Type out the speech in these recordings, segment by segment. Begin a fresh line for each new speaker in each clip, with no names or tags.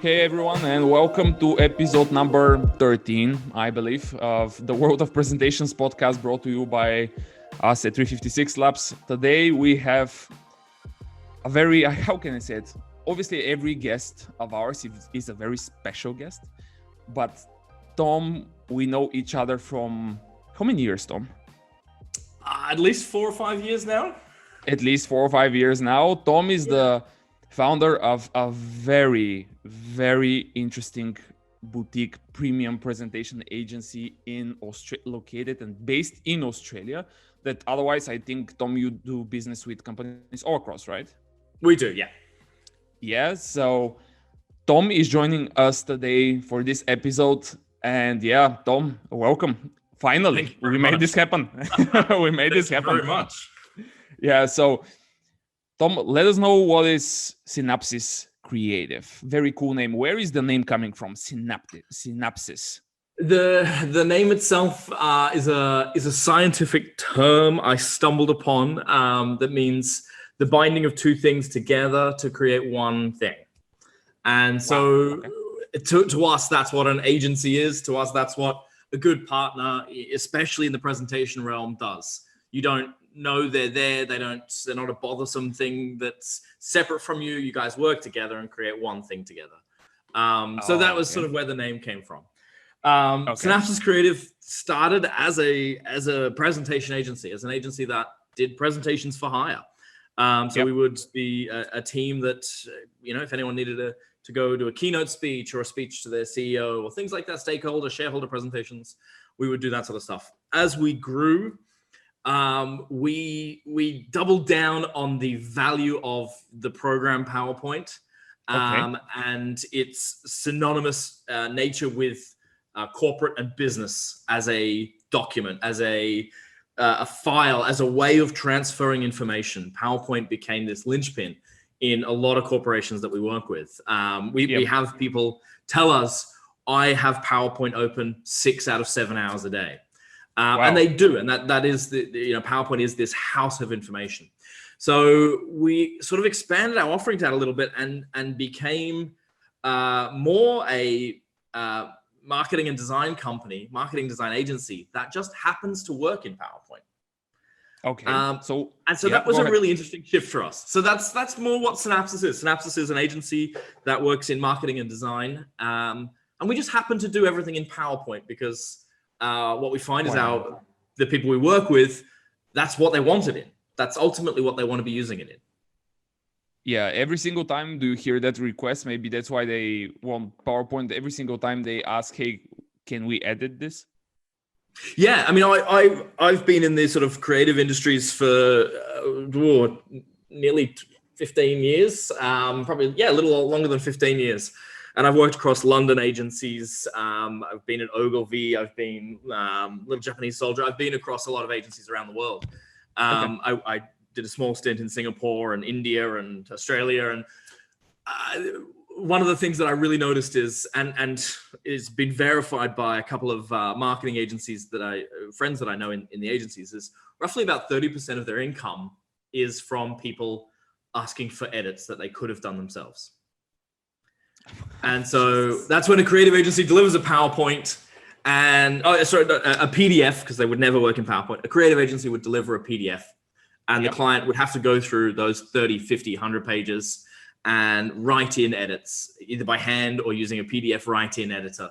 Okay, everyone, and welcome to episode number 13, I believe, of the World of Presentations podcast brought to you by us at 356 Labs. Today we have a very, how can I say it? Obviously, every guest of ours is a very special guest. But Tom, we know each other from how many years, Tom?
At least 4 or 5 years now.
At least 4 or 5 years now. Tom is the founder of a very, very interesting boutique premium presentation agency in Australia, located and based in Australia. That otherwise, I think, Tom, you do business with companies all across, right?
We do, yeah.
Yeah, so Tom is joining us today for this episode. And yeah, Tom, welcome. Finally, we made this happen. We made this happen.
Very much.
Yeah, so Tom, let us know what is Synapsis Creative. Very cool name. Where is the name coming from? Synapsis.
The name itself is a scientific term I stumbled upon that means the binding of two things together to create one thing. And so to us, that's what an agency is. To us, that's what a good partner, especially in the presentation realm, does. You don't know they're there. They're not a bothersome thing that's separate from you. You guys work together and create one thing together. So that was sort of where the name came from. Synapsis Creative started as a presentation agency, as an agency that did presentations for hire. We would be a team that, if anyone needed to go do a keynote speech or a speech to their CEO or things like that, stakeholder, shareholder presentations, we would do that sort of stuff. As we grew, we doubled down on the value of the program PowerPoint and its synonymous nature with corporate and business as a document, as a file, as a way of transferring information. PowerPoint became this linchpin in a lot of corporations that we work with. We have people tell us, I have PowerPoint open 6 out of 7 hours a day. And they do, and that is PowerPoint is this house of information. So we sort of expanded our offering to that a little bit and became more a marketing and design company, marketing design agency that just happens to work in PowerPoint.
Okay.
So that was a really interesting shift for us. So that's more what Synapsis is. Synapsis is an agency that works in marketing and design, and we just happen to do everything in PowerPoint because what we find is the people we work with, that's what they want it in. That's ultimately what they want to be using it in.
Yeah, every single time do you hear that request? Maybe that's why they want PowerPoint. Every single time they ask, hey, can we edit this?
Yeah, I mean, I've been in these sort of creative industries for nearly 15 years, probably, a little longer than 15 years. And I've worked across London agencies. I've been at Ogilvy. I've been Little Japanese Soldier. I've been across a lot of agencies around the world. I did a small stint in Singapore and India and Australia. And one of the things that I really noticed is, and it's been verified by a couple of marketing agencies friends that I know in the agencies, is roughly about 30% of their income is from people asking for edits that they could have done themselves. And so that's when a creative agency delivers a PowerPoint and a PDF, because they would never work in PowerPoint. A creative agency would deliver a PDF and the client would have to go through those 30, 50, 100 pages and write in edits, either by hand or using a PDF write-in editor,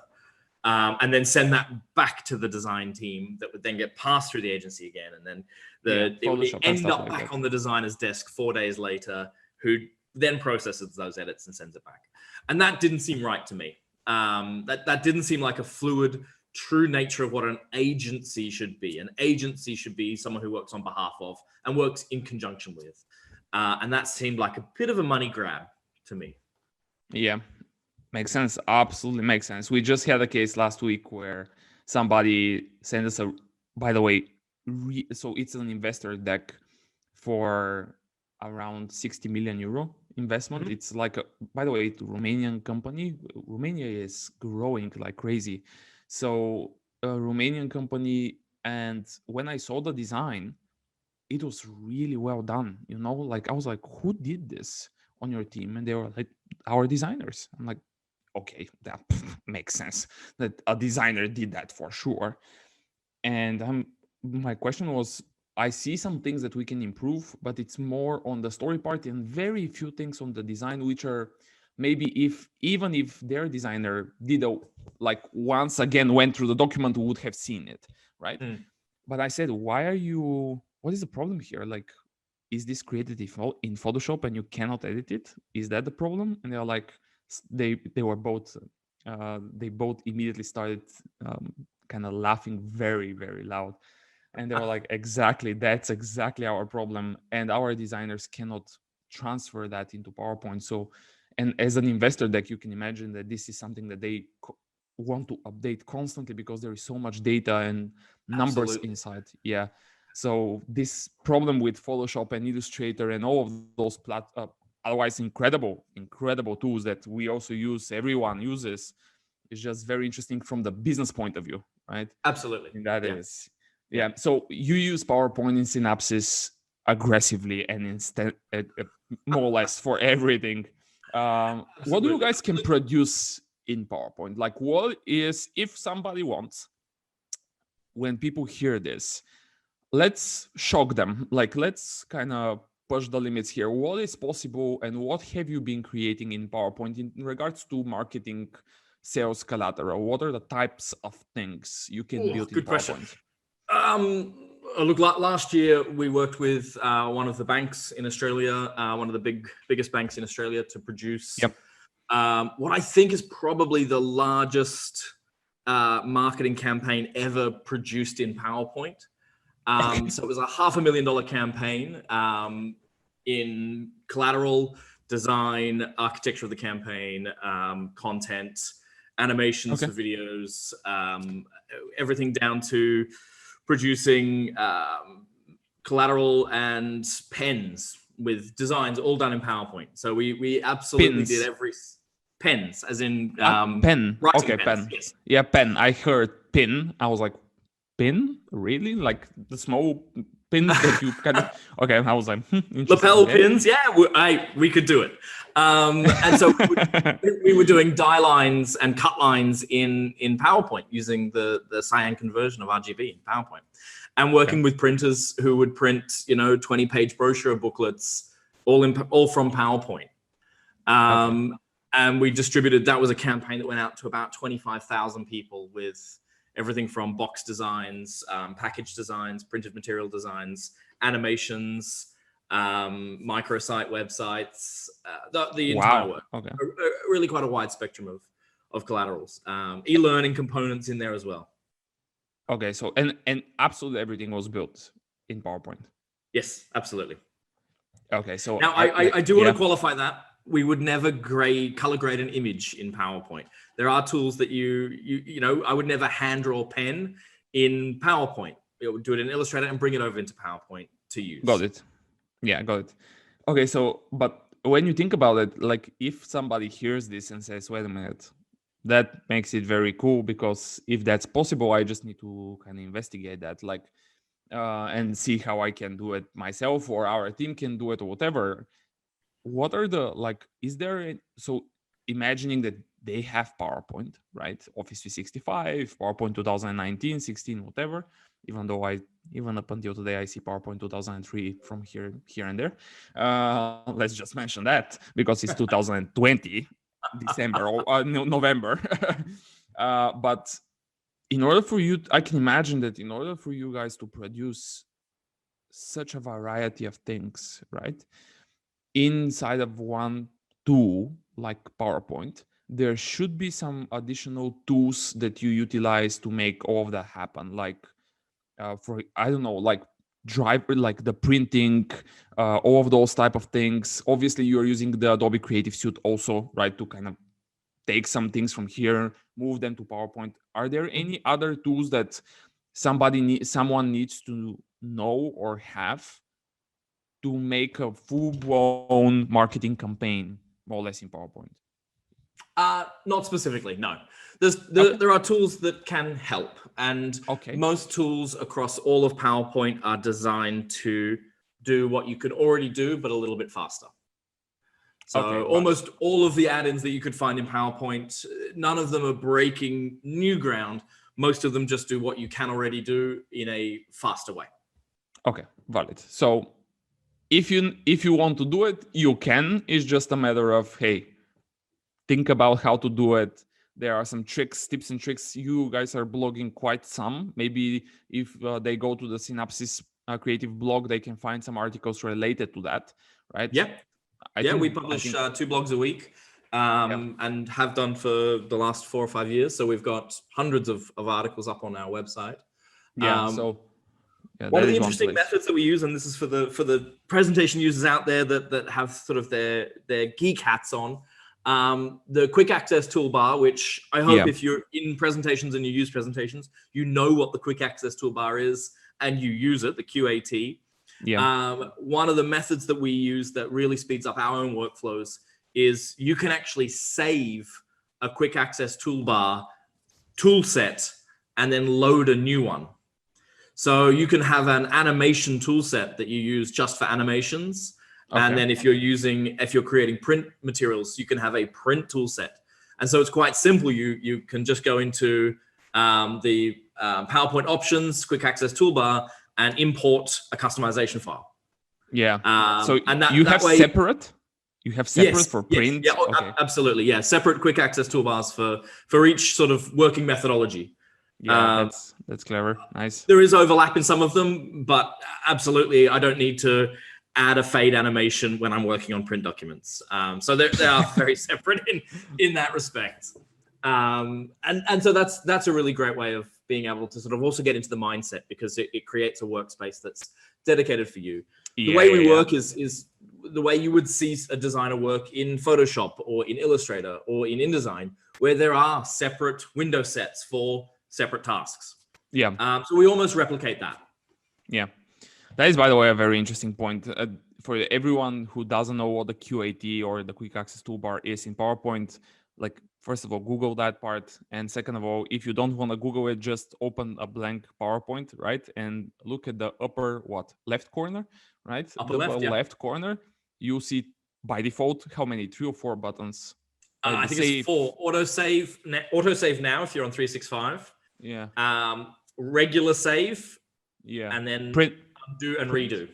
and then send that back to the design team that would then get passed through the agency again. And then it would end up back on the designer's desk 4 days later, who then processes those edits and sends it back. And that didn't seem right to me. That didn't seem like a fluid, true nature of what an agency should be. An agency should be someone who works on behalf of and works in conjunction with. And that seemed like a bit of a money grab to me.
Yeah, makes sense. Absolutely makes sense. We just had a case last week where somebody sent us by the way, so it's an investor deck for around 60 million euro investment. Mm-hmm. It's like, by the way, it's a Romanian company. Romania is growing like crazy. So a Romanian company. And when I saw the design, it was really well done. Like I was like, who did this on your team? And they were like, our designers. I'm like, okay, that makes sense that a designer did that for sure. And my question was, I see some things that we can improve, but it's more on the story part and very few things on the design, which are maybe even if their designer did like once again went through the document, would have seen it, right? But I said, what is the problem here? Like, is this created in Photoshop and you cannot edit it? Is that the problem? And they're like, they were both, they both immediately started kind of laughing very, very loud. And they were like, exactly, that's exactly our problem. And our designers cannot transfer that into PowerPoint. So, and as an investor deck, you can imagine that this is something that they want to update constantly because there is so much data and numbers
Absolutely.
inside. Yeah. So this problem with Photoshop and Illustrator and all of those otherwise incredible tools that we also use, everyone uses, is just very interesting from the business point of view, right?
Absolutely.
And that is, yeah. So you use PowerPoint in Synapsis aggressively and instead, more or less for everything. What do you guys can produce in PowerPoint? Like, what is, if somebody wants, when people hear this, let's shock them. Like, let's kind of push the limits here. What is possible and what have you been creating in PowerPoint in regards to marketing, sales, collateral? What are the types of things you can build in
Good question.
PowerPoint?
Look, last year we worked with one of the banks in Australia, one of the biggest banks in Australia, to produce what I think is probably the largest marketing campaign ever produced in PowerPoint. So it was a $500,000 campaign in collateral, design, architecture of the campaign, content, animations for videos, everything down to producing collateral and pens with designs all done in PowerPoint. So we absolutely did every pens, as in
pen.
Writing
pens.
Pen. Yes.
Yeah, pen. I heard pin. I was like, pin? Really? Like the small pins that you kind of. Okay, I was like,
lapel pins. Yeah, we could do it. And so we were doing die lines and cut lines in PowerPoint using the cyan conversion of RGB in PowerPoint, and working with printers who would print 20-page brochure booklets all from PowerPoint. And we distributed. That was a campaign that went out to about 25,000 people with everything from box designs, package designs, printed material designs, animations, microsite websites, the entire work. Really quite a wide spectrum of collaterals. E-learning components in there as well.
Okay, so and absolutely everything was built in PowerPoint.
Yes, absolutely.
Okay, so
now I do want to qualify that. We would never color grade an image in PowerPoint. There are tools that I would never hand draw pen in PowerPoint. It would do it in Illustrator and bring it over into PowerPoint to use.
Got it. Yeah, got it. Okay, so but when you think about it, like if somebody hears this and says, wait a minute, that makes it very cool, because if that's possible, I just need to kind of investigate that, like, and see how I can do it myself or our team can do it or whatever. What are the, like, is there, so imagining that they have PowerPoint, right? Office 365, PowerPoint 2019, 16, whatever, even though even up until today, I see PowerPoint 2003 from here and there. Let's just mention that because it's 2020, December or November. But in order for you, I can imagine that in order for you guys to produce such a variety of things, right? Inside of one tool like PowerPoint, there should be some additional tools that you utilize to make all of that happen. Like, for, I don't know, like like the printing, all of those type of things. Obviously, you're using the Adobe Creative Suite also, right, to kind of take some things from here, move them to PowerPoint. Are there any other tools that someone needs to know or have to make a full-blown marketing campaign, more or less, in PowerPoint?
Not specifically, no. There are tools that can help, and most tools across all of PowerPoint are designed to do what you could already do, but a little bit faster. So
Okay,
almost all of the add-ins that you could find in PowerPoint, none of them are breaking new ground. Most of them just do what you can already do in a faster way.
okay, valid. So if you want to do it, you can. It's just a matter of, hey, think about how to do it. There are some tricks, tips and tricks. You guys are blogging quite some. Maybe if they go to the Synapsis Creative blog, they can find some articles related to that, right?
Yeah. We
I
publish
think
2 blogs a week, and have done for the last 4 or 5 years. So we've got hundreds of articles up on our website.
yeah. So yeah,
One
that
of the
is one
interesting
place.
methods that we use, and this is for the presentation users out there that have sort of their geek hats on, the quick access toolbar, which I hope
Yeah.
if you're in presentations and you use presentations, you know what the quick access toolbar is and you use it, the QAT.
Yeah.
One of the methods that we use that really speeds up our own workflows is you can actually save a quick access toolbar tool set and then load a new one. So you can have an animation tool set that you use just for animations.
Okay.
And then if you're creating print materials, you can have a print tool set. And so it's quite simple. You can just go into the PowerPoint options, quick access toolbar, and import a customization file.
Yeah. So
and that,
you
that
have
way,
separate. You have separate
yes,
for print.
Yes, yeah,
okay.
Absolutely. Yeah, separate quick access toolbars for each sort of working methodology.
Yeah, that's clever. Nice.
There is overlap in some of them, but absolutely, I don't need to add a fade animation when I'm working on print documents. So they are very separate in that respect. And so that's a really great way of being able to sort of also get into the mindset, because it creates a workspace that's dedicated for you. The way we work is the way you would see a designer work in Photoshop or in Illustrator or in InDesign, where there are separate window sets for separate tasks.
Yeah.
So we almost replicate that.
Yeah. That is, by the way, a very interesting point. For everyone who doesn't know what the QAT or the quick access toolbar is in PowerPoint, like, first of all, Google that part. And second of all, if you don't want to Google it, just open a blank PowerPoint, right? And look at the upper, left corner, right?
Upper left, yeah.
Left corner, you see by default, how many? 3 or 4 buttons? Right?
I think it's 4. Autosave now if you're on 365.
Yeah.
Regular save.
Yeah.
And then undo and redo.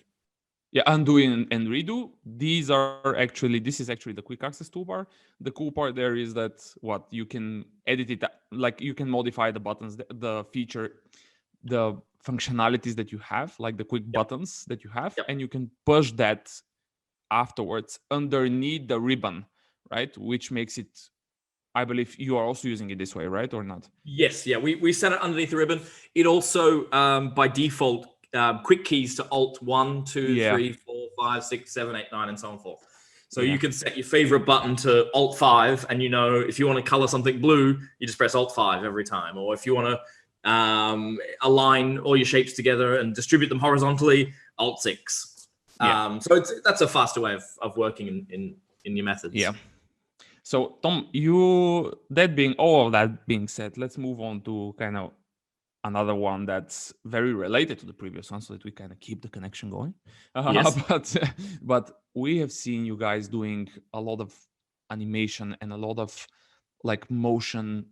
Yeah, undo and redo. This is actually the quick access toolbar. The cool part there is that you can edit it, like you can modify the buttons, the feature, the functionalities that you have, like the quick buttons that you have, and you can push that afterwards underneath the ribbon, right? Which makes it, I believe you are also using it this way, right? Or not?
Yes, yeah, we set it underneath the ribbon. It also, by default, quick keys to Alt 1, 2, 3, 4, 5, 6, 7, 8, 9, and so on and forth. So you can set your favorite button to Alt 5, and if you want to color something blue, you just press Alt 5 every time. Or if you want to align all your shapes together and distribute them horizontally, Alt 6. So that's a faster way of working in your methods.
Yeah. So Tom, all of that being said, let's move on to kind of another one that's very related to the previous one, so that we kind of keep the connection going.
Yes.
But we have seen you guys doing a lot of animation and a lot of like motion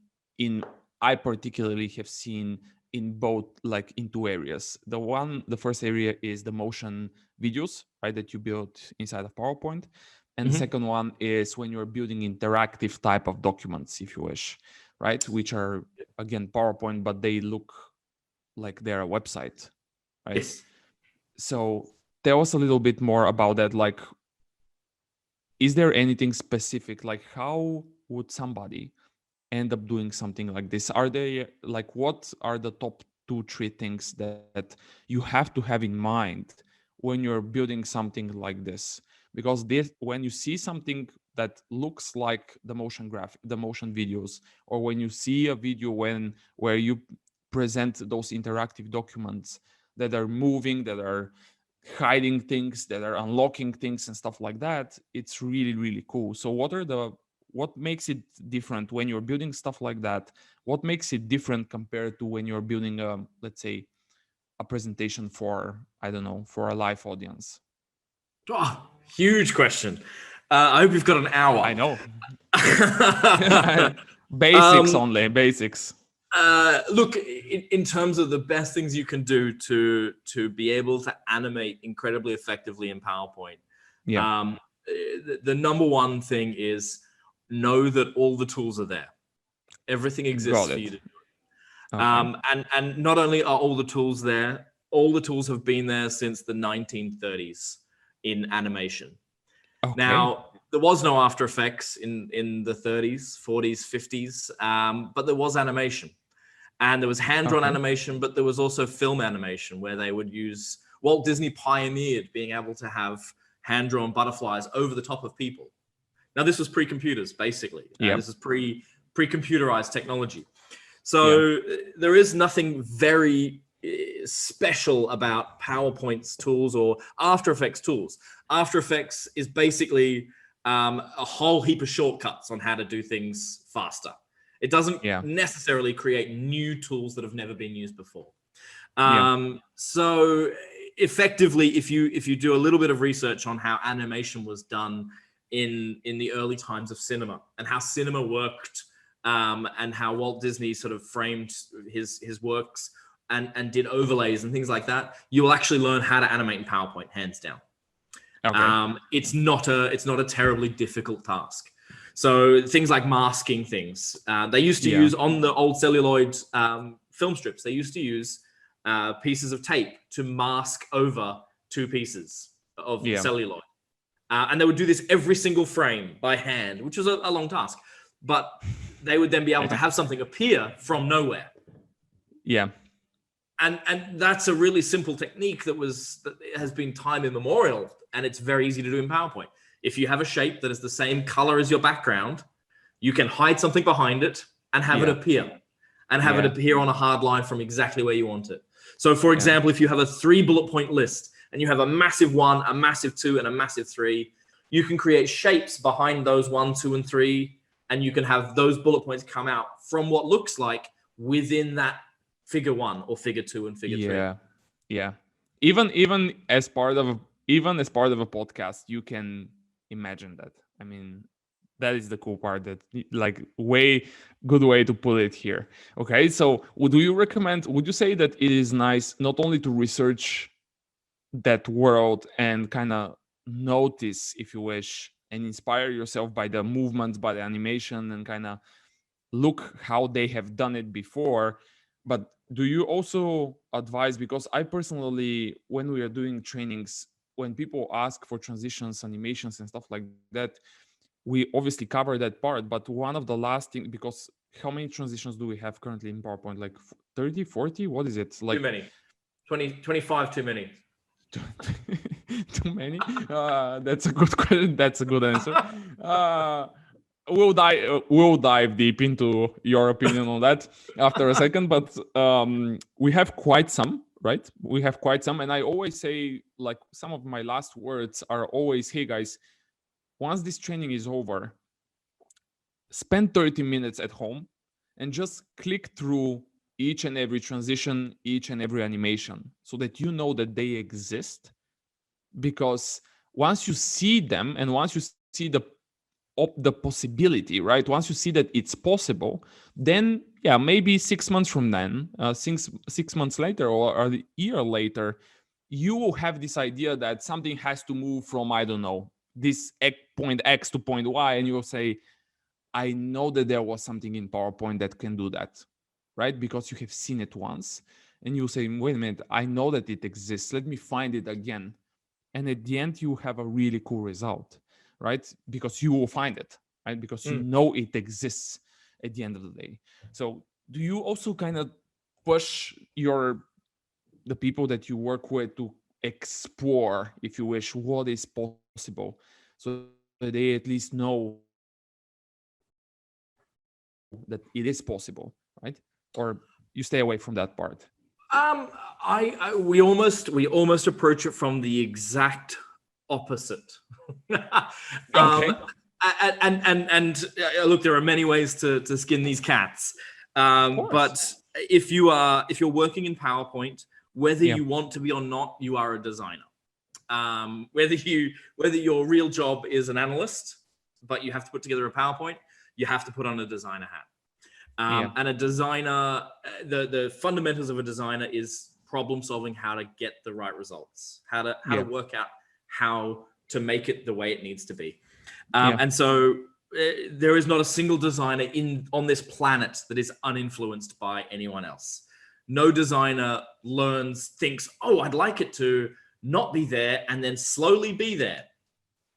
I particularly have seen in both, like in 2 areas. The first area is the motion videos, right, that you built inside of PowerPoint. And the second one is when you're building interactive type of documents, if you wish, right? Which are, again, PowerPoint, but they look like they're a website, right?
Yes.
So tell us a little bit more about that. Like, is there anything specific? Like, how would somebody end up doing something like this? Are they like, what are the top 2-3 things that you have to have in mind when you're building something like this? Because when you see something that looks like the motion videos, or when you see a video where you present those interactive documents that are moving, that are hiding things, that are unlocking things and stuff like that, it's really, really cool. So what makes it different when you're building stuff like that? What makes it different compared to when you're building let's say a presentation for, I don't know, for a live audience?
Oh, huge question. I hope you've got an hour.
I know. Basics only, basics.
Look, in terms of the best things you can do to be able to animate incredibly effectively in PowerPoint, the number one thing is know that all the tools are there. Everything exists for you to do it. Okay. And not only are all the tools there, all the tools have been there since the 1930s in animation. Okay. Now, there was no After Effects in the 30s, 40s, 50s, but there was animation. And there was hand-drawn animation, but there was also film animation where they would use, Walt Disney pioneered being able to have hand-drawn butterflies over the top of people. Now, this was pre-computers, basically. This is pre-computerized technology. So there is nothing very special about PowerPoint's tools or After Effects tools. After Effects is basically a whole heap of shortcuts on how to do things faster. It doesn't necessarily create new tools that have never been used before. So effectively, if you do a little bit of research on how animation was done in the early times of cinema and how cinema worked, and how Walt Disney sort of framed his works and did overlays and things like that, you will actually learn how to animate in PowerPoint, hands down. Okay. It's not a terribly difficult task. So things like masking things, they used to use on the old celluloid film strips, they used to use pieces of tape to mask over two pieces of celluloid. And they would do this every single frame by hand, which was a long task. But they would then be able to have something appear from nowhere. Yeah. And that's a really simple technique that has been time immemorial, and it's very easy to do in PowerPoint. If you have a shape that is the same color as your background, you can hide something behind it and have it appear, and have it appear on a hard line from exactly where you want it. So for example, if you have a 3 bullet point list and you have a massive 1, a massive 2, and a massive 3, you can create shapes behind those 1, 2, and 3, and you can have those bullet points come out from what looks like within that figure 1 or figure 2 and figure 3.
Yeah. Even as part of a podcast, you can imagine that. I mean, that is the cool part, that like good way to put it here. Okay, so would you say that it is nice not only to research that world and kind of notice, if you wish, and inspire yourself by the movements, by the animation, and kind of look how they have done it before, but do you also advise, because I personally, when we are doing trainings, when people ask for transitions, animations, and stuff like that, we obviously cover that part. But one of the last things, because how many transitions do we have currently in PowerPoint? Like 30, 40? What is it? Like
too many. 20, 25, too many.
Too many? That's a good question. That's a good answer. We'll dive deep into your opinion on that after a second, but we have quite some, right? We have quite some, and I always say, like, some of my last words are always, hey guys, once this training is over, spend 30 minutes at home and just click through each and every transition, each and every animation, so that you know that they exist. Because once you see them, and once you see the possibility, right? Once you see that it's possible, then maybe 6 months from then, 6 months later, or a year later, you will have this idea that something has to move from, I don't know, this point X to point Y, and you'll say, I know that there was something in PowerPoint that can do that, right? Because you have seen it once, and you say, wait a minute, I know that it exists. Let me find it again. And at the end, you have a really cool result, right? Because you will find it, right? Because you know it exists at the end of the day. So do you also kind of push the people that you work with to explore, if you wish, what is possible, so that they at least know that it is possible, right? Or you stay away from that part?
We almost approach it from the exact opposite.
Okay.
And look, there are many ways to skin these cats. But if you're working in PowerPoint, whether you want to be or not, you are a designer. whether your real job is an analyst, but you have to put together a PowerPoint, you have to put on a designer hat. And a designer, the fundamentals of a designer is problem solving, how to get the right results, how to work out how to make it the way it needs to be. And so there is not a single designer on this planet that is uninfluenced by anyone else. No designer thinks, oh, I'd like it to not be there and then slowly be there.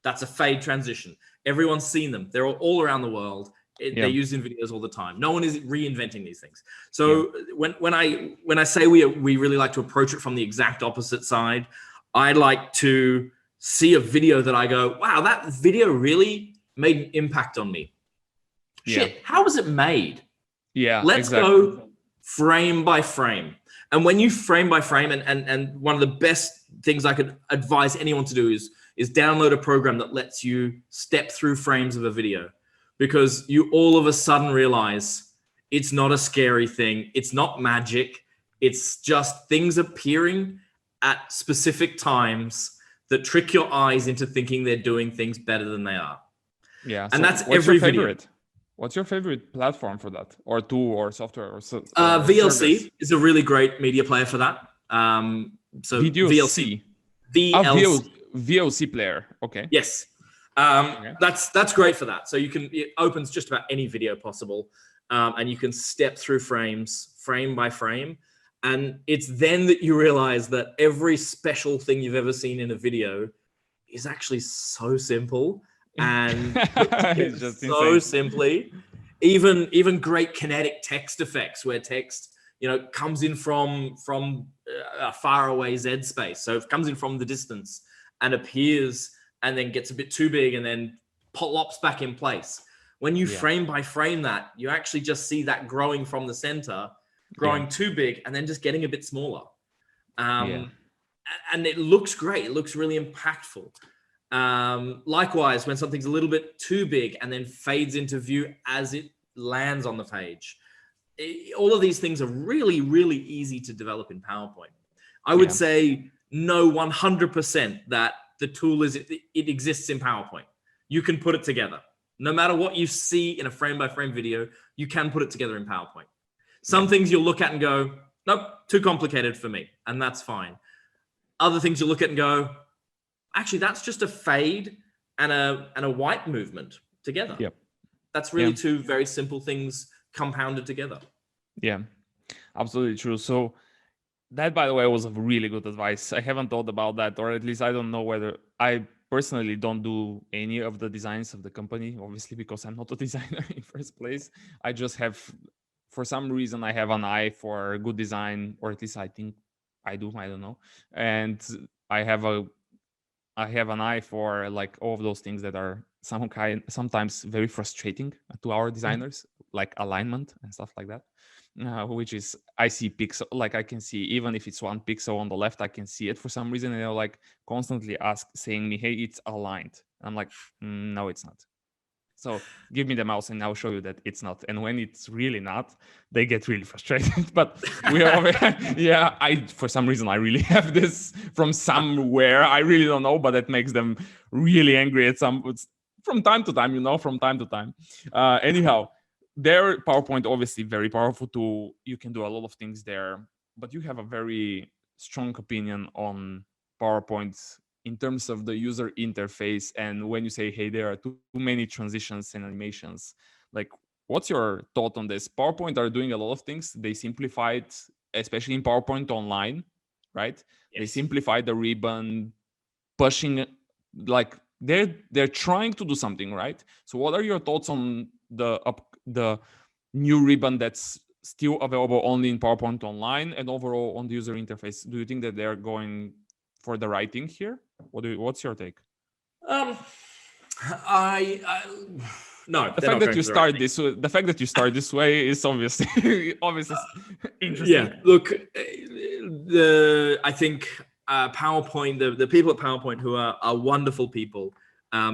That's a fade transition. Everyone's seen them. They're all around the world. They're used in videos all the time. No one is reinventing these things. So when I say we really like to approach it from the exact opposite side, I like to see a video that I go, wow, that video really made an impact on me. Shit, how was it made? Let's go frame by frame. And when you frame by frame, and one of the best things I could advise anyone to do is download a program that lets you step through frames of a video, because you all of a sudden realize it's not a scary thing. It's not magic. It's just things appearing at specific times that trick your eyes into thinking they're doing things better than they are.
Yeah.
And that's every video.
What's your favorite platform for that, or tool, or software, or
VLC
service?
is a really great media player for that. So VLC.
VLC player. Okay.
Yes. That's great for that. So it opens just about any video possible, and you can step through frames, frame by frame. And it's then that you realize that every special thing you've ever seen in a video is actually so simple, and
it's just
so
insane.
simply. Even great kinetic text effects, where text comes in from a far away Z space. So it comes in from the distance and appears, and then gets a bit too big, and then plops back in place. When you frame by frame that, you actually just see that growing from the center, growing too big, and then just getting a bit smaller. And it looks great. It looks really impactful. Likewise, when something's a little bit too big and then fades into view as it lands on the page. All of these things are really, really easy to develop in PowerPoint. I would say no 100% that the tool it exists in PowerPoint. You can put it together. No matter what you see in a frame by frame video, you can put it together in PowerPoint. Some things you'll look at and go, nope, too complicated for me. And that's fine. Other things you'll look at and go, actually, that's just a fade and a white movement together.
Yep.
That's really two very simple things compounded together.
Yeah, absolutely true. So that, by the way, was a really good advice. I haven't thought about that, or at least I don't know whether I personally don't do any of the designs of the company, obviously, because I'm not a designer in first place. I just have, for some reason, I have an eye for good design, or at least I think I do. I don't know. And I have an eye for like all of those things that are sometimes very frustrating to our designers, like alignment and stuff like that. Which is, I see pixel, like I can see, even if it's one pixel on the left, I can see it for some reason, and they're like constantly saying me, hey, it's aligned. And I'm like, no, it's not. So give me the mouse and I'll show you that it's not. And when it's really not, they get really frustrated. But we are, for some reason, I really have this from somewhere. I really don't know, but it makes them really angry from time to time, anyhow. Their PowerPoint, obviously very powerful tool. You can do a lot of things there, but you have a very strong opinion on PowerPoint in terms of the user interface. And when you say, hey, there are too many transitions and animations, like, what's your thought on this? PowerPoint are doing a lot of things. They simplified, especially in PowerPoint Online, right? Yes. They simplified the ribbon, pushing, like they're trying to do something, right? So what are your thoughts on the new ribbon that's still available only in PowerPoint Online, and overall on the user interface? Do you think that they're going for the right thing here? What's your take?
No.
The fact that you start this way is obviously interesting.
Yeah. Look, I think PowerPoint, the people at PowerPoint who are wonderful people,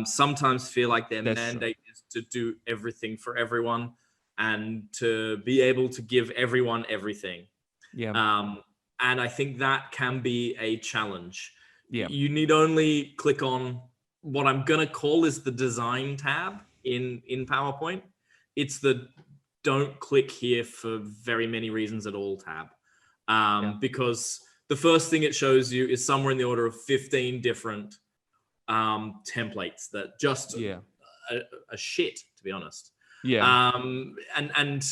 sometimes feel like their mandate is to do everything for everyone and to be able to give everyone everything. Yeah. And I think that can be a challenge
Yeah.
You need only click on what I'm going to call is the design tab in PowerPoint. It's the don't click here for very many reasons at all tab. Because the first thing it shows you is somewhere in the order of 15 different templates that just a shit, to be honest. And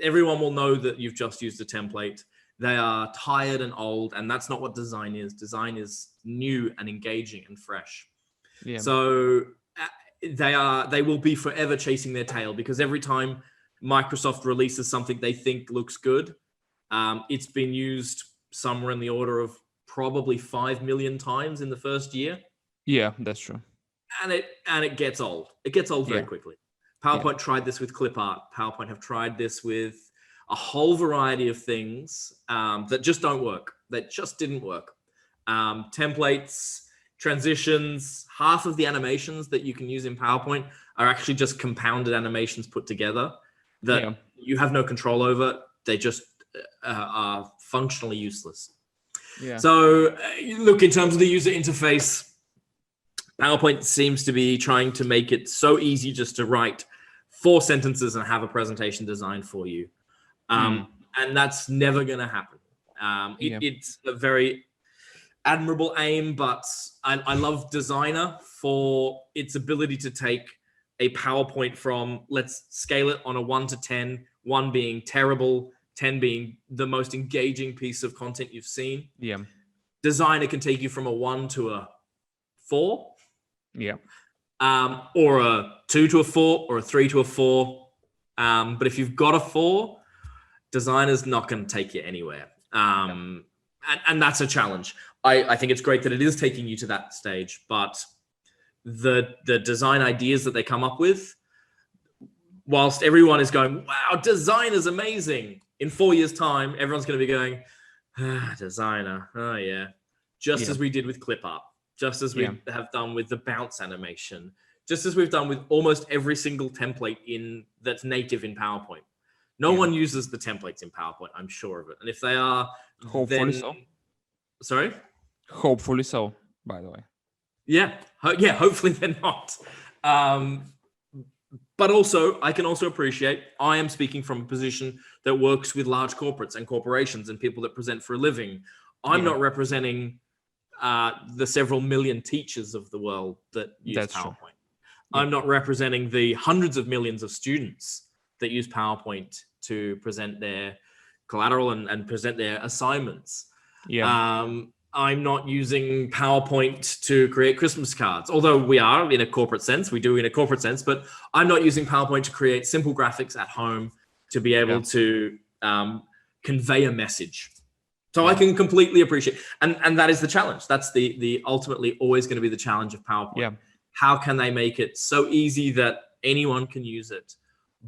everyone will know that you've just used a template. They are tired and old, and that's not what design is. Design is new and engaging and fresh. So they will be forever chasing their tail, because every time Microsoft releases something they think looks good, it's been used somewhere in the order of probably 5 million times in the first year.
Yeah, that's true.
And it gets old. It gets old very quickly. PowerPoint tried this with clip art. PowerPoint have tried this with a whole variety of things that just don't work. That just didn't work. Templates, transitions, half of the animations that you can use in PowerPoint are actually just compounded animations put together that you have no control over. They just are functionally useless. So look, in terms of the user interface, PowerPoint seems to be trying to make it so easy just to write 4 sentences and have a presentation designed for you. And that's never going to happen. It's a very admirable aim, but I love Designer for its ability to take a PowerPoint from, let's scale it on a 1 to 10, 1 being terrible, 10 being the most engaging piece of content you've seen. Designer can take you from a 1 to a 4. Or a 2 to a 4, or a 3 to a 4. But if you've got a 4, Designer's not going to take you anywhere. And that's a challenge. I think it's great that it is taking you to that stage, but the design ideas that they come up with, whilst everyone is going, wow, design is amazing, in 4 years' time, everyone's going to be going, Designer, oh yeah. Just as we did with clip art, just as we have done with the bounce animation, just as we've done with almost every single template that's native in PowerPoint. No one uses the templates in PowerPoint, I'm sure of it. And if they are,
hopefully so.
Sorry?
Hopefully so, by the way.
Hopefully they're not. But also, I can also appreciate, I am speaking from a position that works with large corporates and corporations and people that present for a living. I'm not representing the several million teachers of the world that use PowerPoint. I'm not representing the hundreds of millions of students that use PowerPoint to present their collateral and present their assignments. I'm not using PowerPoint to create Christmas cards, although we are in a corporate sense. We do in a corporate sense, but I'm not using PowerPoint to create simple graphics at home to be able to convey a message. So I can completely appreciate, and that is the challenge. That's the ultimately always going to be the challenge of PowerPoint. How can they make it so easy that anyone can use it,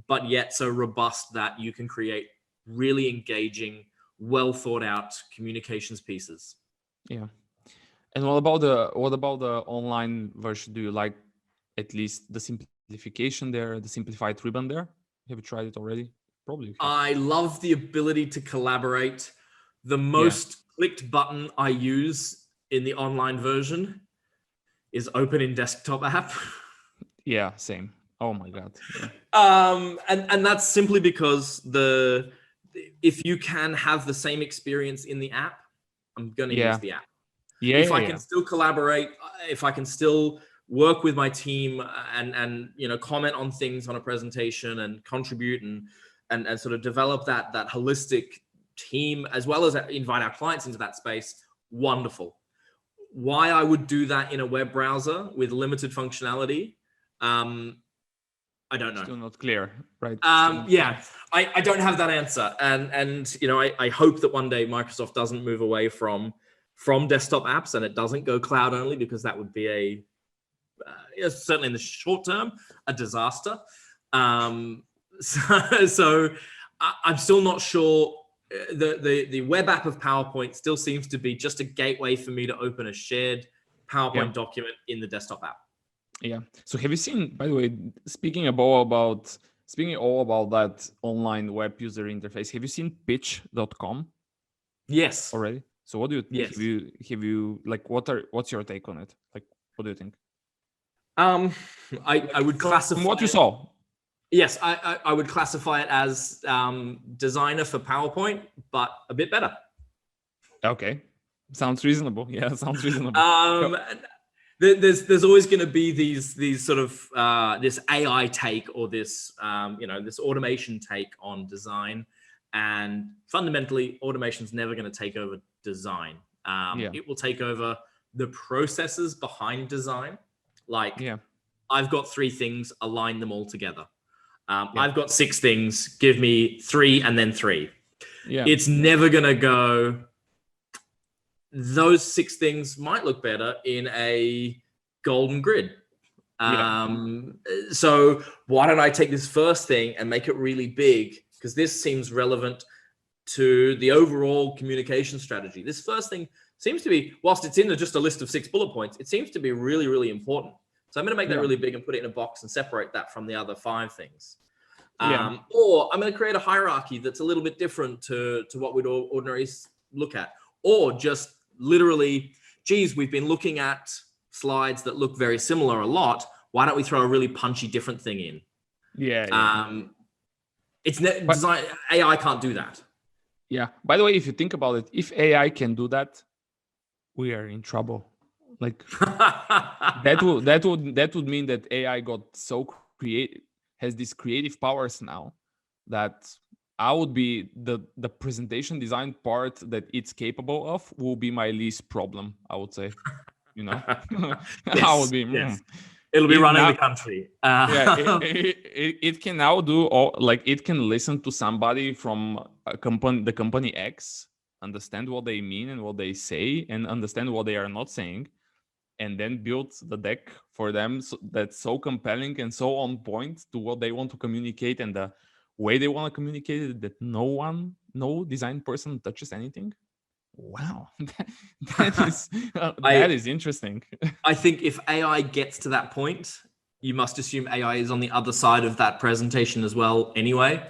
but yet so robust that you can create really engaging, well thought out communications pieces?
And what about the online version? Do you like at least the simplification there, the simplified ribbon there? Have you tried it already? Probably.
I love the ability to collaborate. The most clicked button I use in the online version is open in desktop app.
Same. Oh my God.
And that's simply because if you can have the same experience in the app, I'm going to use the app. If I can still collaborate, if I can still work with my team and comment on things on a presentation and contribute and sort of develop that holistic team, as well as invite our clients into that space, wonderful. Why I would do that in a web browser with limited functionality, I don't know.
Still not clear, right?
I don't have that answer, and I hope that one day Microsoft doesn't move away from desktop apps and it doesn't go cloud only, because that would be certainly in the short term a disaster. So I'm still not sure. The web app of PowerPoint still seems to be just a gateway for me to open a shared PowerPoint document in the desktop app.
So have you seen, by the way, speaking all about that online web user interface, have you seen pitch.com?
Yes.
Already? So what do you think?
Yes.
Have you like what's your take on it? Like, what do you think?
I would classify
From what you
it,
saw.
yes, I would classify it as designer for PowerPoint, but a bit better.
Okay, sounds reasonable. Yeah, sounds reasonable.
There's always going to be these sort of this AI take or this this automation take on design, and fundamentally, automation's never going to take over design. It will take over the processes behind design. Like, I've got 3 things, align them all together. I've got 6 things, give me 3 and then 3. It's never going to go, those 6 things might look better in a golden grid. So why don't I take this first thing and make it really big? Because this seems relevant to the overall communication strategy. This first thing seems to be, whilst it's in just a list of 6 bullet points, it seems to be really, really important. So I'm going to make that really big and put it in a box and separate that from the other 5 things. Or I'm going to create a hierarchy that's a little bit different to what we'd ordinarily look at. Or just literally, geez, we've been looking at slides that look very similar a lot. Why don't we throw a really punchy different thing in? Design. AI can't do that.
Yeah. By the way, if you think about it, if AI can do that, we are in trouble. Like that would mean that AI got so creative, has these creative powers now, that I would be the presentation design part that it's capable of will be my least problem, I would say. I would be.
It'll be running the country.
It can now do all, like it can listen to somebody from a company, the company X, understand what they mean and what they say, and understand what they are not saying, and then build the deck for them that's so compelling and so on point to what they want to communicate and the way they want to communicate it, that no design person touches anything. Wow, that is interesting.
I think if AI gets to that point, you must assume AI is on the other side of that presentation as well anyway.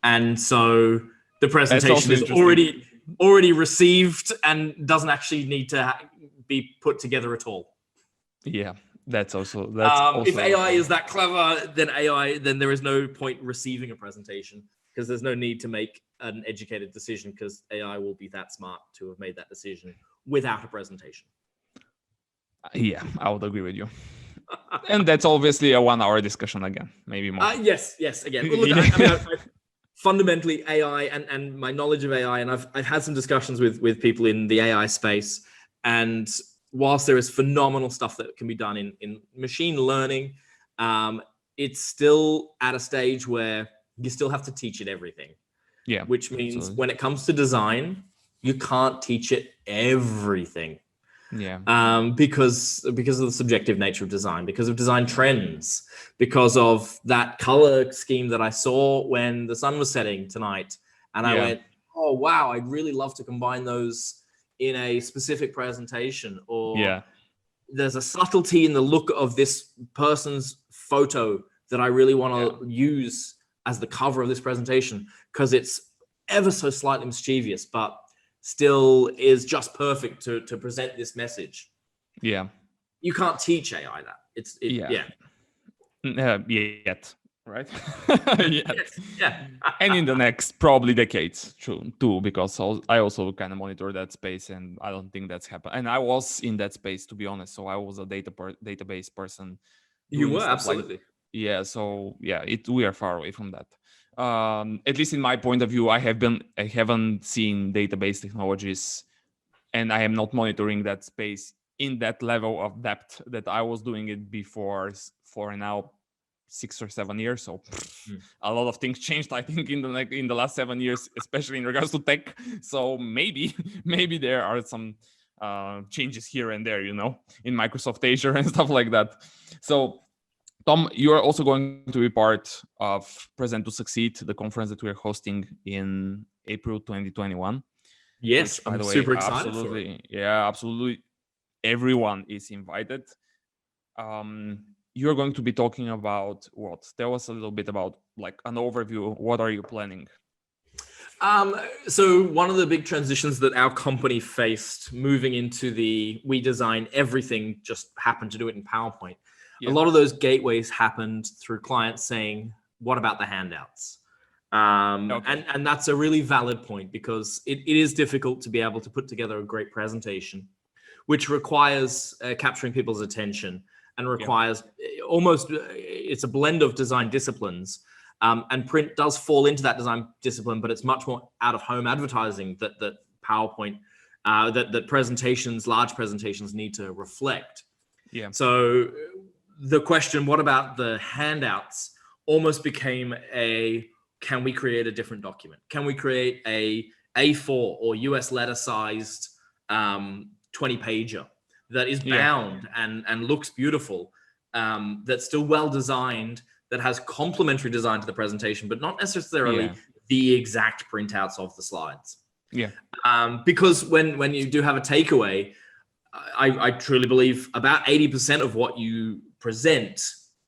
And so the presentation is already received and doesn't actually need to be put together at all.
Yeah, that's also
if AI is that clever, then there is no point receiving a presentation, because there's no need to make an educated decision, because AI will be that smart to have made that decision without a presentation.
Yeah, I would agree with you. And that's obviously a 1-hour discussion again, maybe more.
Yes, again. Well, look, fundamentally AI and my knowledge of AI, and I've had some discussions with people in the AI space, and whilst there is phenomenal stuff that can be done in machine learning, it's still at a stage where you still have to teach it everything.
Yeah.
Which means when it comes to design, you can't teach it everything.
Yeah.
Because of the subjective nature of design, because of design trends, because of that color scheme that I saw when the sun was setting tonight. And I went, oh, wow, I'd really love to combine those in a specific presentation. Or there's a subtlety in the look of this person's photo that I really want to use as the cover of this presentation, because it's ever so slightly mischievous, but still is just perfect to present this message.
Yeah.
You can't teach AI that.
Yet, right? Yet. And in the next probably decades too, because I also kind of monitor that space, and I don't think that's happened. And I was in that space, to be honest. So I was a database person.
You were, absolutely.
So we are far away from that. At least in my point of view, I haven't seen database technologies, and I am not monitoring that space in that level of depth that I was doing it before for now 6 or 7 years. So a lot of things changed, I think, in the last 7 years, especially in regards to tech. So maybe there are some changes here and there, in Microsoft Azure and stuff like that. So Tom, you are also going to be part of Present to Succeed, the conference that we are hosting in April 2021.
Yes, which, by the way, super excited
absolutely,
for it.
Yeah, absolutely. Everyone is invited. You're going to be talking about what? Tell us a little bit about like an overview. What are you planning?
So one of the big transitions that our company faced moving into we design everything, just happened to do it in PowerPoint.
Yeah.
A lot of those gateways happened through clients saying, what about the handouts?
Okay.
And that's a really valid point, because it is difficult to be able to put together a great presentation, which requires capturing people's attention and requires it's a blend of design disciplines. And print does fall into that design discipline, but it's much more out-of-home advertising that PowerPoint, that presentations, large presentations, need to reflect.
Yeah.
So the question, what about the handouts, almost became can we create a different document? Can we create a A4 or US letter sized 20-pager that is bound and looks beautiful, that's still well designed, that has complementary design to the presentation, but not necessarily the exact printouts of the slides.
Yeah.
Because when you do have a takeaway, I truly believe about 80% of what you present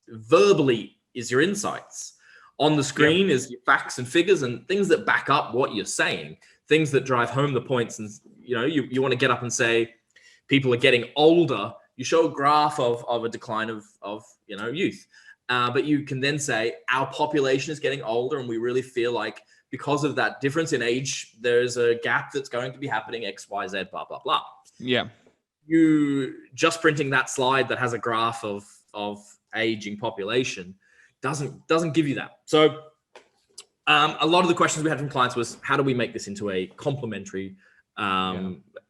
verbally is your insights. On the screen is your facts and figures and things that back up what you're saying, things that drive home the points. And you want to get up and say people are getting older. You show a graph of a decline of youth. But you can then say our population is getting older, and we really feel like because of that difference in age, there's a gap that's going to be happening, X, Y, Z, blah, blah, blah.
Yeah.
You just printing that slide that has a graph of aging population doesn't give you that. So a lot of the questions we had from clients was, how do we make this into a complementary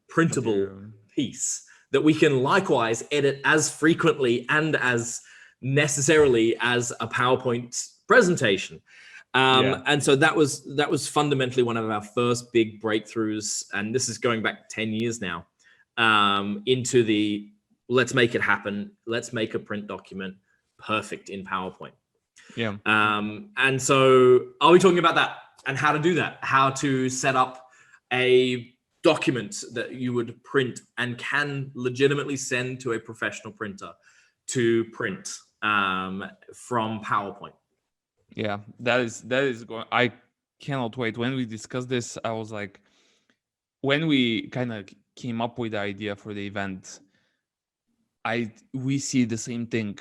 printable piece that we can likewise edit as frequently and as necessarily as a PowerPoint presentation. And so that was fundamentally one of our first big breakthroughs, and this is going back 10 years now, into let's make it happen. Let's make a print document perfect in PowerPoint.
Yeah.
And so are we talking about that and how to do that, how to set up a document that you would print and can legitimately send to a professional printer to print from PowerPoint?
Yeah, that is going. I cannot wait. When we discussed this, I was like, when we kind of came up with the idea for the event, we see the same thing,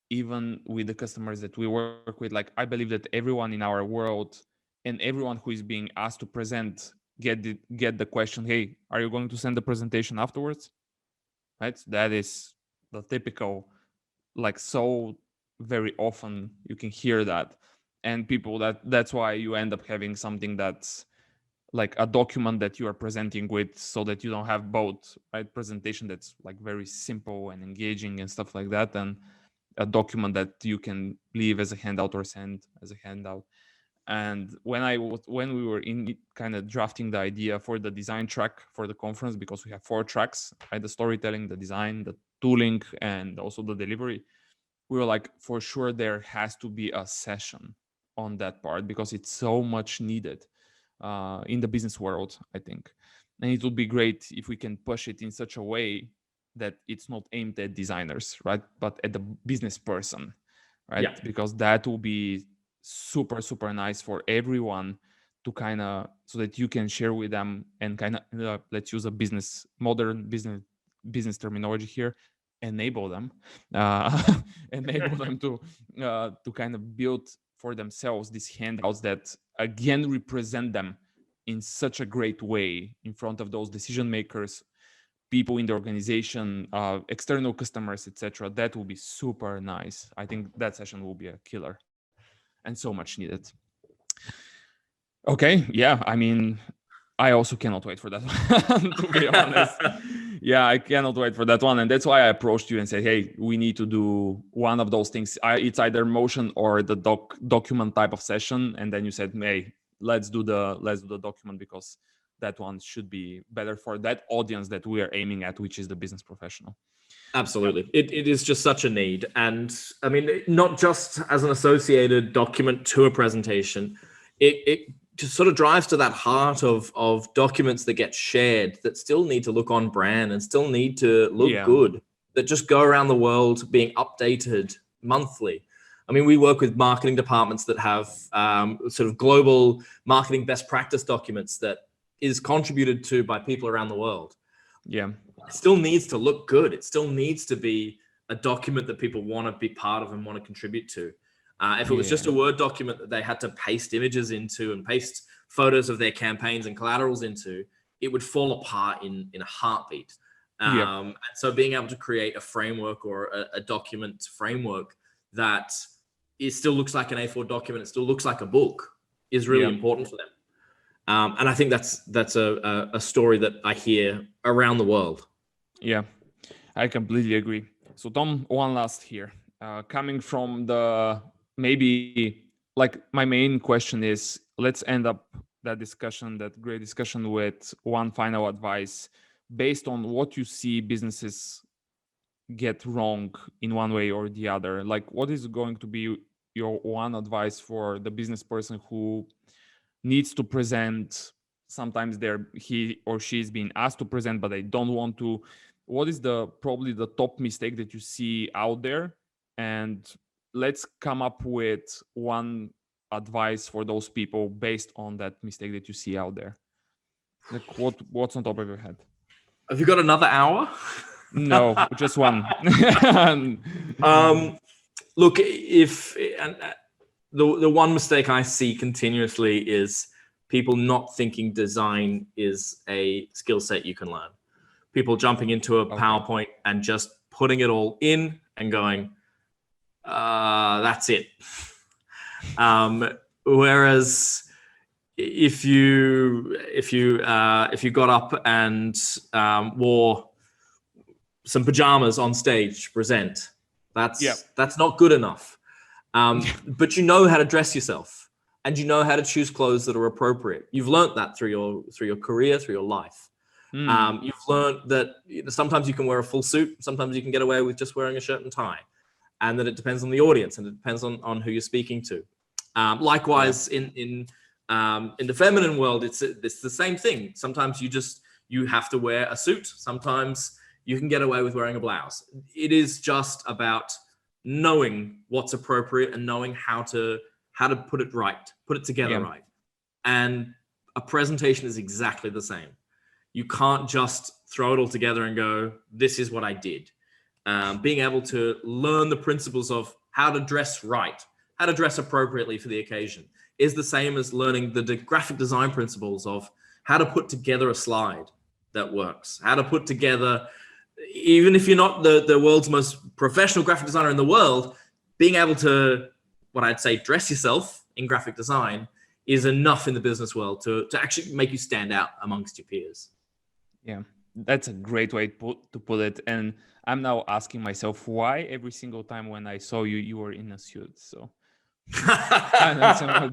even with the customers that we work with. Like, I believe that everyone in our world and everyone who is being asked to present get the question, hey, are you going to send the presentation afterwards? Right? That is the typical, like, so very often you can hear that. And people, that's why you end up having something that's like a document that you are presenting with, so that you don't have both, right? Presentation that's like very simple and engaging and stuff like that, and a document that you can leave as a handout or send as a handout. And when we were in kind of drafting the idea for the design track for the conference, because we have 4 tracks, right? The storytelling, the design, the tooling, and also the delivery, we were like, for sure there has to be a session on that part, because it's so much needed in the business world, I think. And it would be great if we can push it in such a way that it's not aimed at designers, right? But at the business person, right?
Yeah.
Because that will be super, super nice for everyone to kind of, so that you can share with them and kind of, let's use a modern business terminology here, enable them to kind of build for themselves these handouts that again represent them in such a great way in front of those decision makers, people in the organization, external customers, etc. That will be super nice. I think that session will be a killer and so much needed. Okay, yeah, I mean, I also cannot wait for that one, to be honest. Yeah, I cannot wait for that one. And that's why I approached you and said, hey, we need to do one of those things. It's either motion or the document type of session. And then you said, hey, let's do the document, because that one should be better for that audience that we are aiming at, which is the business professional.
Absolutely. It is just such a need. And I mean, not just as an associated document to a presentation, it just sort of drives to that heart of documents that get shared, that still need to look on brand and still need to look good, that just go around the world being updated monthly. I mean, we work with marketing departments that have sort of global marketing best practice documents that is contributed to by people around the world.
Yeah.
It still needs to look good. It still needs to be a document that people want to be part of and want to contribute to. If it was just a Word document that they had to paste images into and paste photos of their campaigns and collaterals into, it would fall apart in a heartbeat. And so being able to create a framework or a document framework that it still looks like an A4 document, it still looks like a book, is really important for them. And I think that's a story that I hear around the world.
Yeah, I completely agree. So Tom, one last here. Coming from the maybe like my main question is, let's end up that discussion, that great discussion, with one final advice based on what you see businesses get wrong in one way or the other. Like, what is going to be your one advice for the business person who needs to present? Sometimes he or she is being asked to present, but they don't want to. What is probably the top mistake that you see out there? And let's come up with one advice for those people based on that mistake that you see out there. Like, what's on top of your head?
Have you got another hour?
No, just one.
Look, if the one mistake I see continuously is people not thinking design is a skill set you can learn. People jumping into a PowerPoint and just putting it all in and going, that's it. Whereas if you got up and wore some pajamas on stage to present, that's not good enough. But you know how to dress yourself, and you know how to choose clothes that are appropriate. You've learned that through your career, through your life. You've learned that sometimes you can wear a full suit, sometimes you can get away with just wearing a shirt and tie, and that it depends on the audience and it depends on who you're speaking to. Likewise, in the feminine world, it's the same thing. Sometimes you have to wear a suit. Sometimes you can get away with wearing a blouse. It is just about knowing what's appropriate and knowing how to put it right, put it together right. And a presentation is exactly the same. You can't just throw it all together and go, this is what I did. Being able to learn the principles of how to dress right, how to dress appropriately for the occasion, is the same as learning the graphic design principles of how to put together a slide that works, how to put together, even if you're not the world's most professional graphic designer in the world, being able to, what I'd say, dress yourself in graphic design is enough in the business world to actually make you stand out amongst your peers.
Yeah, that's a great way to put it. And I'm now asking myself why every single time when I saw you, you were in a suit. So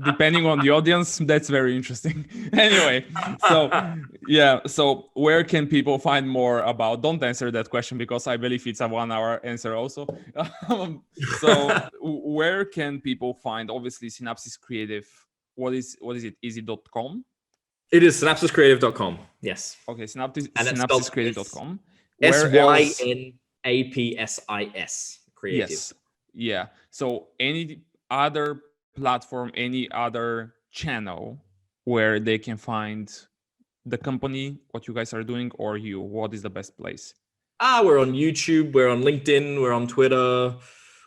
depending on the audience, that's very interesting. Anyway, so where can people find more about? Don't answer that question because I believe it's a 1 hour answer also. So where can people find, obviously, Synapsis Creative? What is it? Is it .com?
It is synapsiscreative.com. Yes.
Okay, synapsiscreative.com.
SYNAPSIS creative.
Yes. Yeah. So any other platform, any other channel where they can find the company, what you guys are doing, or you, what is the best place?
We're on YouTube, we're on LinkedIn, we're on Twitter,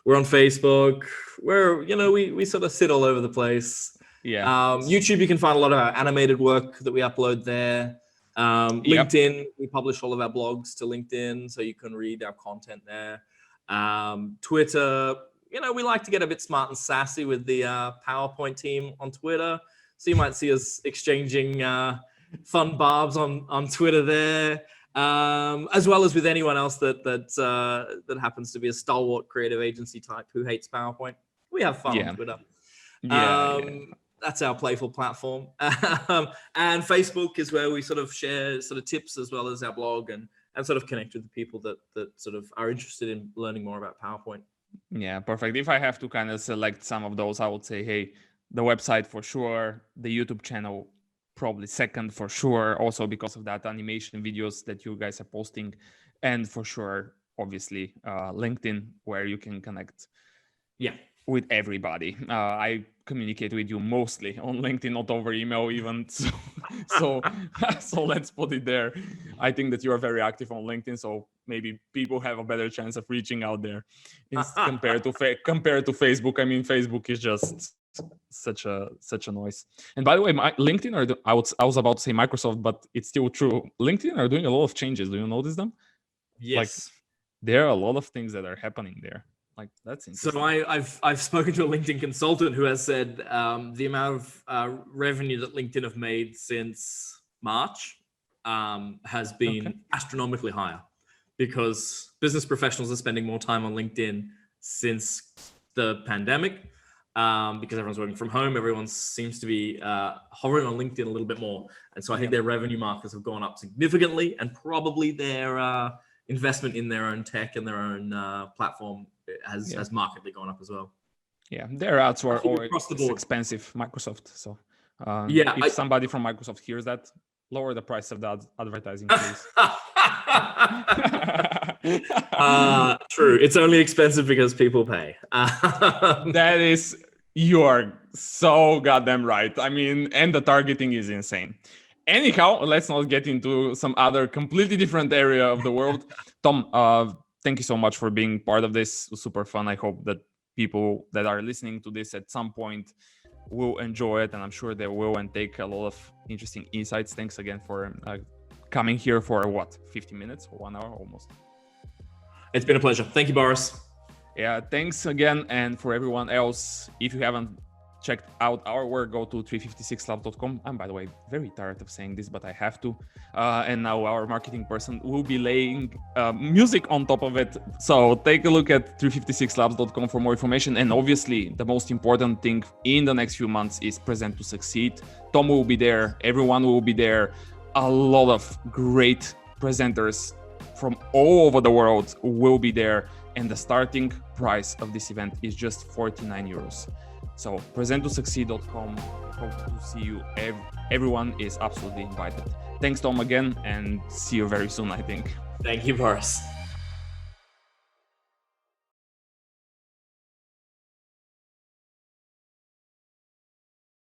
we're on Facebook. We sort of sit all over the place.
Yeah.
YouTube, you can find a lot of our animated work that we upload there. LinkedIn, we publish all of our blogs to LinkedIn, so you can read our content there. Twitter, we like to get a bit smart and sassy with the PowerPoint team on Twitter. So you might see us exchanging fun barbs on Twitter there, as well as with anyone else that happens to be a stalwart creative agency type who hates PowerPoint. We have fun on Twitter. That's our playful platform. And Facebook is where we sort of share sort of tips as well as our blog and sort of connect with the people that sort of are interested in learning more about PowerPoint.
Yeah, perfect. If I have to kind of select some of those, I would say, hey, the website for sure, the YouTube channel probably second for sure, also because of that animation videos that you guys are posting, and for sure, obviously, LinkedIn, where you can connect.
Yeah.
with everybody. I communicate with you mostly on LinkedIn, not over email even. So, so let's put it there. I think that you are very active on LinkedIn, so maybe people have a better chance of reaching out there compared to Facebook. I mean, Facebook is just such a noise. And by the way, my LinkedIn I was about to say Microsoft, but it's still true. LinkedIn are doing a lot of changes. Do you notice them?
Yes.
Like, there are a lot of things that are happening there. Like, that's interesting.
So I've spoken to a LinkedIn consultant who has said the amount of revenue that LinkedIn have made since March has been astronomically higher, because business professionals are spending more time on LinkedIn since the pandemic, because everyone's working from home. Everyone seems to be hovering on LinkedIn a little bit more, and so I think their revenue markers have gone up significantly, and probably their investment in their own tech and their own platform has markedly gone up as well.
Yeah, their ads were always expensive, Microsoft. So if somebody from Microsoft hears that, lower the price of that advertising, please.
True. It's only expensive because people pay.
That is, you are so goddamn right. I mean, and the targeting is insane. Anyhow, let's not get into some other completely different area of the world. Tom, thank you so much for being part of this. It was super fun. I hope that people that are listening to this at some point will enjoy it, and I'm sure they will, and take a lot of interesting insights. Thanks again for coming here for 50 minutes or 1 hour almost.
It's been a pleasure. Thank you, Boris.
Yeah, thanks again. And for everyone else, if you haven't checked out our work, go to 356labs.com. I'm, by the way, very tired of saying this, but I have to. And now our marketing person will be laying music on top of it. So take a look at 356labs.com for more information. And obviously, the most important thing in the next few months is Present to Succeed. Tom will be there. Everyone will be there. A lot of great presenters from all over the world will be there. And the starting price of this event is just 49 euros. So presenttosucceed.com. Hope to see you. Everyone is absolutely invited. Thanks, Tom, again, and see you very soon, I think.
Thank you, Boris.